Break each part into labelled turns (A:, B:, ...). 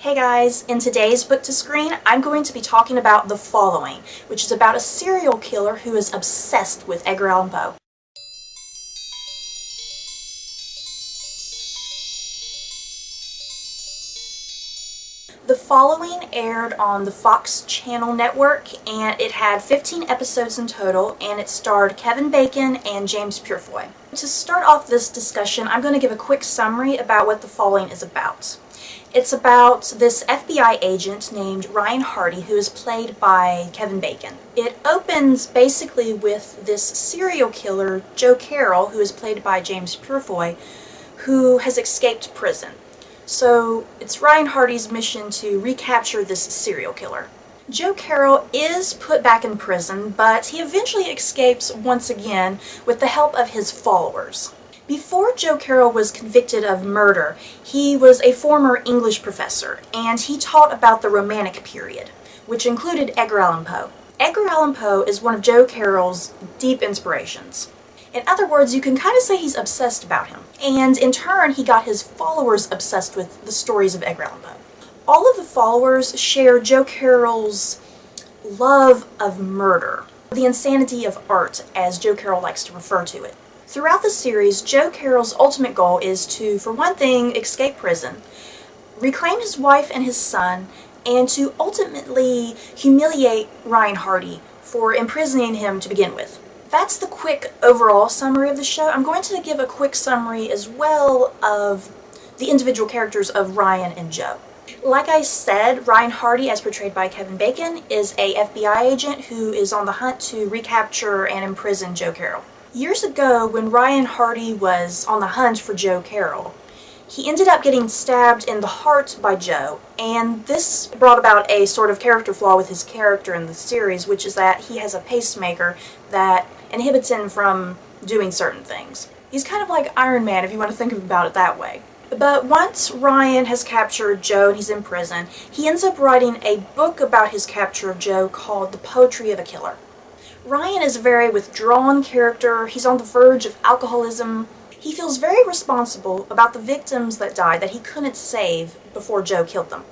A: Hey guys, in today's Book to Screen, I'm going to be talking about The Following, which is about a serial killer who is obsessed with Edgar Allan Poe. The Following aired on the Fox Channel network, and it had 15 episodes in total, and it starred Kevin Bacon and James Purefoy. To start off this discussion, I'm going to give a quick summary about what The Following is about. It's about this FBI agent named Ryan Hardy, who is played by Kevin Bacon. It opens basically with this serial killer, Joe Carroll, who is played by James Purefoy, who has escaped prison. So it's Ryan Hardy's mission to recapture this serial killer. Joe Carroll is put back in prison, but he eventually escapes once again with the help of his followers. Before Joe Carroll was convicted of murder, he was a former English professor, and he taught about the Romantic period, which included Edgar Allan Poe. Edgar Allan Poe is one of Joe Carroll's deep inspirations. In other words, you can kind of say he's obsessed about him. And in turn, he got his followers obsessed with the stories of Edgar Allan Poe. All of the followers share Joe Carroll's love of murder, the insanity of art, as Joe Carroll likes to refer to it. Throughout the series, Joe Carroll's ultimate goal is to, for one thing, escape prison, reclaim his wife and his son, and to ultimately humiliate Ryan Hardy for imprisoning him to begin with. That's the quick overall summary of the show. I'm going to give a quick summary as well of the individual characters of Ryan and Joe. Like I said, Ryan Hardy, as portrayed by Kevin Bacon, is a FBI agent who is on the hunt to recapture and imprison Joe Carroll. Years ago, when Ryan Hardy was on the hunt for Joe Carroll, he ended up getting stabbed in the heart by Joe, and this brought about a sort of character flaw with his character in the series, which is that he has a pacemaker that inhibits him from doing certain things. He's kind of like Iron Man, if you want to think about it that way. But once Ryan has captured Joe and he's in prison, he ends up writing a book about his capture of Joe called The Poetry of a Killer. Ryan is a very withdrawn character. He's on the verge of alcoholism. He feels very responsible about the victims that died that he couldn't save before Joe killed them.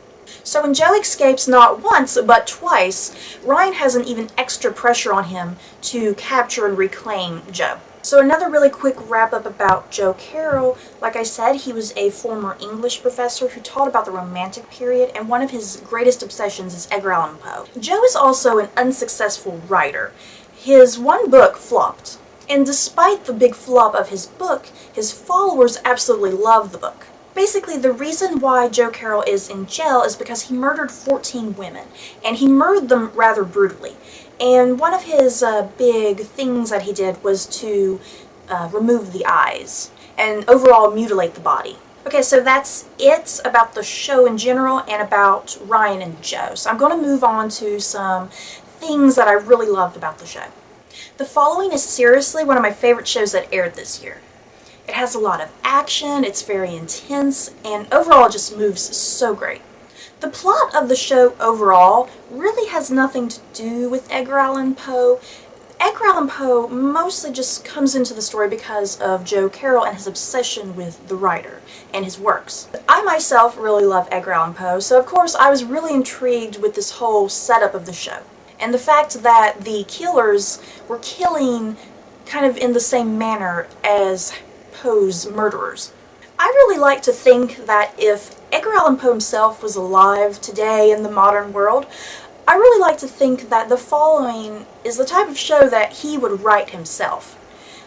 A: So when Joe escapes not once, but twice, Ryan has an even extra pressure on him to capture and reclaim Joe. So another really quick wrap-up about Joe Carroll. Like I said, he was a former English professor who taught about the Romantic period, and one of his greatest obsessions is Edgar Allan Poe. Joe is also an unsuccessful writer. His one book flopped, and despite the big flop of his book, his followers absolutely love the book. Basically, the reason why Joe Carroll is in jail is because he murdered 14 women, and he murdered them rather brutally. And one of his big things that he did was to remove the eyes and overall mutilate the body. Okay, so that's it about the show in general and about Ryan and Joe. So I'm going to move on to some things that I really loved about the show. The Following is seriously one of my favorite shows that aired this year. It has a lot of action, it's very intense, and overall it just moves so great. The plot of the show overall really has nothing to do with Edgar Allan Poe. Edgar Allan Poe mostly just comes into the story because of Joe Carroll and his obsession with the writer and his works. I myself really love Edgar Allan Poe, so of course I was really intrigued with this whole setup of the show. And the fact that the killers were killing kind of in the same manner as Poe's murderers. I really like to think that if Edgar Allan Poe himself was alive today in the modern world, I really like to think that The Following is the type of show that he would write himself.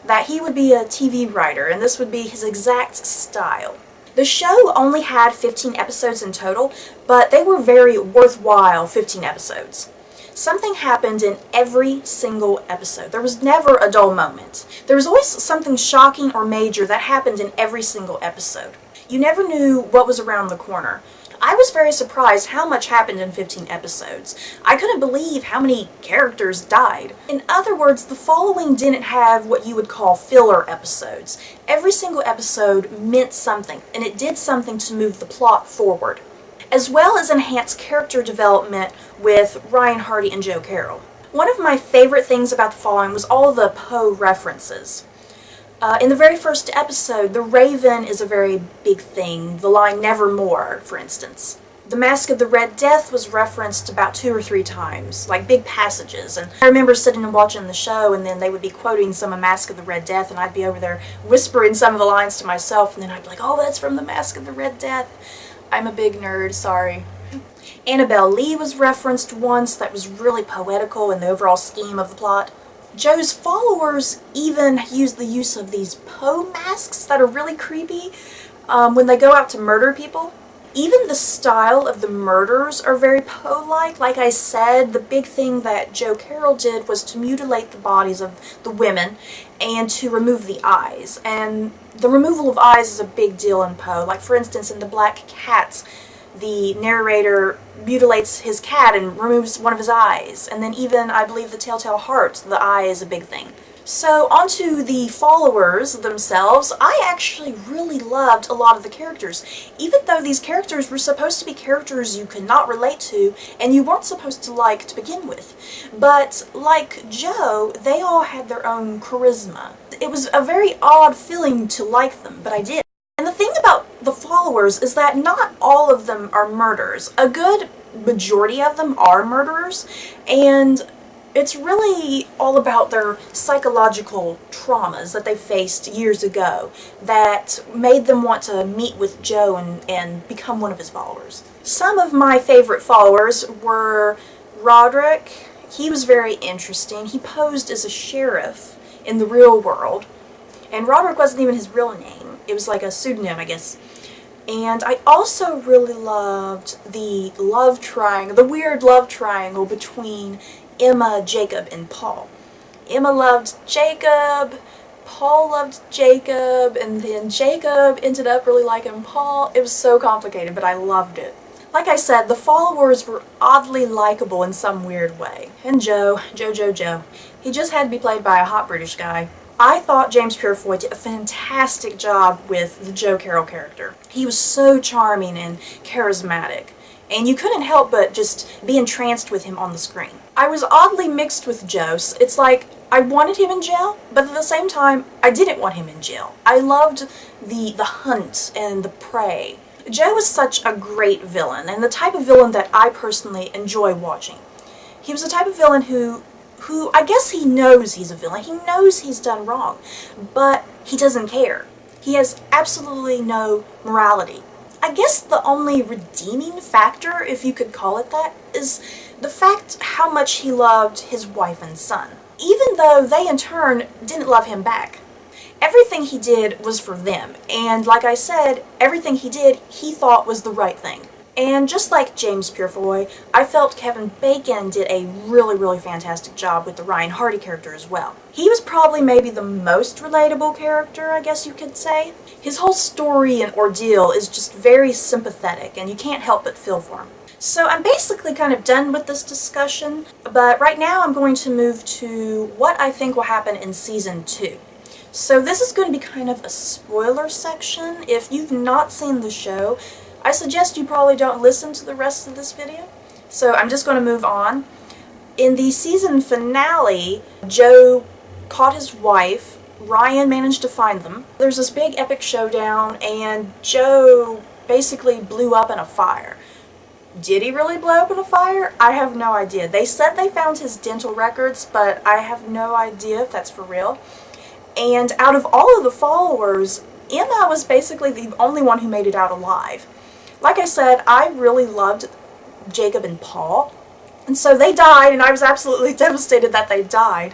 A: That he would be a TV writer, and this would be his exact style. The show only had 15 episodes in total, but they were very worthwhile 15 episodes. Something happened in every single episode. There was never a dull moment. There was always something shocking or major that happened in every single episode. You never knew what was around the corner. I was very surprised how much happened in 15 episodes. I couldn't believe how many characters died. In other words, The Following didn't have what you would call filler episodes. Every single episode meant something, and it did something to move the plot forward, as well as enhance character development with Ryan Hardy and Joe Carroll. One of my favorite things about The Following was all the Poe references. In the very first episode, the raven is a very big thing. The line "nevermore," for instance. The Mask of the Red Death was referenced about 2 or 3 times, like big passages, and I remember sitting and watching the show, and then they would be quoting some of Mask of the Red Death, and I'd be over there whispering some of the lines to myself, and then I'd be like, oh, that's from the Mask of the Red Death. I'm a big nerd, sorry. Annabelle Lee was referenced once. That was really poetical in the overall scheme of the plot. Joe's followers even use the use of these Poe masks that are really creepy when they go out to murder people. Even the style of the murders are very Poe-like. Like I said, the big thing that Joe Carroll did was to mutilate the bodies of the women and to remove the eyes. And the removal of eyes is a big deal in Poe. Like, for instance, in The Black Cat, the narrator mutilates his cat and removes one of his eyes. And then even, I believe, The Telltale Heart, the eye is a big thing. So, onto the followers themselves. I actually really loved a lot of the characters, even though these characters were supposed to be characters you could not relate to and you weren't supposed to like to begin with. But, like Joe, they all had their own charisma. It was a very odd feeling to like them, but I did. And the thing about the followers is that not all of them are murderers. A good majority of them are murderers, and it's really all about their psychological traumas that they faced years ago that made them want to meet with Joe and become one of his followers. Some of my favorite followers were Roderick. He was very interesting. He posed as a sheriff in the real world, and Roderick wasn't even his real name. It was like a pseudonym, I guess. And I also really loved the love triangle, the weird love triangle between Emma, Jacob, and Paul. Emma loved Jacob, Paul loved Jacob, and then Jacob ended up really liking Paul. It was so complicated, but I loved it. Like I said, the followers were oddly likable in some weird way. And Joe. He just had to be played by a hot British guy. I thought James Purefoy did a fantastic job with the Joe Carroll character. He was so charming and charismatic, and you couldn't help but just be entranced with him on the screen. I was oddly mixed with Joe. It's like I wanted him in jail, but at the same time, I didn't want him in jail. I loved the hunt and the prey. Joe was such a great villain, and the type of villain that I personally enjoy watching. He was the type of villain who I guess he knows he's a villain. He knows he's done wrong, but he doesn't care. He has absolutely no morality. I guess the only redeeming factor, if you could call it that, is the fact how much he loved his wife and son, even though they in turn didn't love him back. Everything he did was for them, and like I said, everything he did he thought was the right thing. And just like James Purefoy, I felt Kevin Bacon did a really fantastic job with the Ryan Hardy character as well. He was probably maybe the most relatable character, I guess you could say. His whole story and ordeal is just very sympathetic, and you can't help but feel for him. So I'm basically kind of done with this discussion, but right now I'm going to move to what I think will happen in Season 2. So this is going to be kind of a spoiler section. If you've not seen the show, I suggest you probably don't listen to the rest of this video. So I'm just going to move on. In the season finale, Joe caught his wife. Ryan managed to find them. There's this big epic showdown, and Joe basically blew up in a fire. Did he really blow up in a fire? I have no idea. They said they found his dental records, but I have no idea if that's for real. And out of all of the followers, Emma was basically the only one who made it out alive. Like I said, I really loved Jacob and Paul, and so they died, and I was absolutely devastated that they died.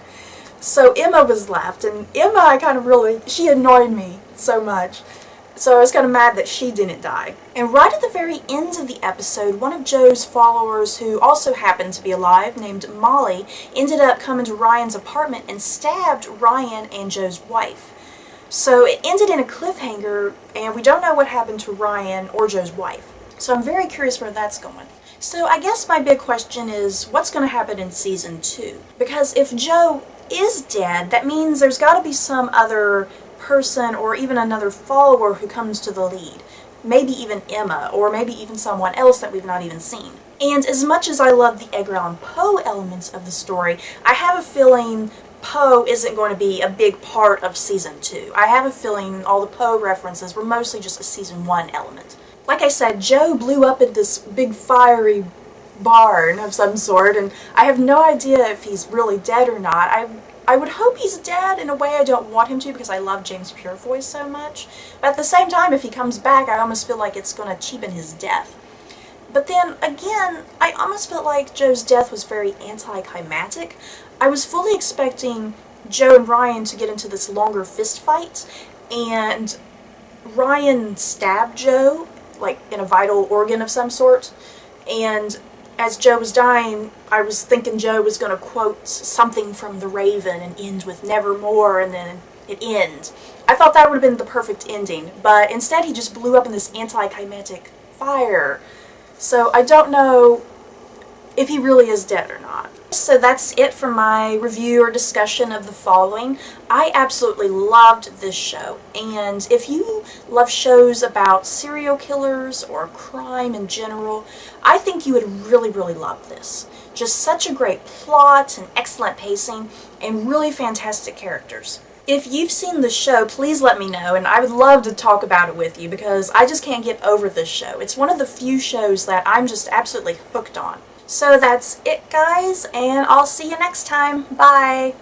A: So Emma was left, and Emma she annoyed me so much. So I was kind of mad that she didn't die. And right at the very end of the episode, one of Joe's followers, who also happened to be alive, named Molly, ended up coming to Ryan's apartment and stabbed Ryan and Joe's wife. So it ended in a cliffhanger, and we don't know what happened to Ryan or Joe's wife. So I'm very curious where that's going. So I guess my big question is, what's going to happen in Season 2? Because if Joe is dead, that means there's got to be some other person or even another follower who comes to the lead. Maybe even Emma, or maybe even someone else that we've not even seen. And as much as I love the Edgar Allan Poe elements of the story, I have a feeling Poe isn't going to be a big part of Season 2. I have a feeling all the Poe references were mostly just a Season 1 element. Like I said, Joe blew up in this big fiery barn of some sort, and I have no idea if he's really dead or not. I would hope he's dead. In a way I don't want him to, because I love James Purefoy so much. But at the same time, if he comes back, I almost feel like it's going to cheapen his death. But then, again, I almost felt like Joe's death was very anticlimactic. I was fully expecting Joe and Ryan to get into this longer fist fight, and Ryan stabbed Joe, like in a vital organ of some sort, and as Joe was dying, I was thinking Joe was going to quote something from The Raven and end with "Nevermore," and then it ends. I thought that would have been the perfect ending, but instead he just blew up in this anticlimactic fire. So I don't know if he really is dead or not. So that's it for my review or discussion of the following. I absolutely loved this show, and if you love shows about serial killers or crime in general, I think you would really, really love this. Just such a great plot and excellent pacing and really fantastic characters. If you've seen the show, please let me know, and I would love to talk about it with you because I just can't get over this show. It's one of the few shows that I'm just absolutely hooked on. So that's it, guys, and I'll see you next time. Bye!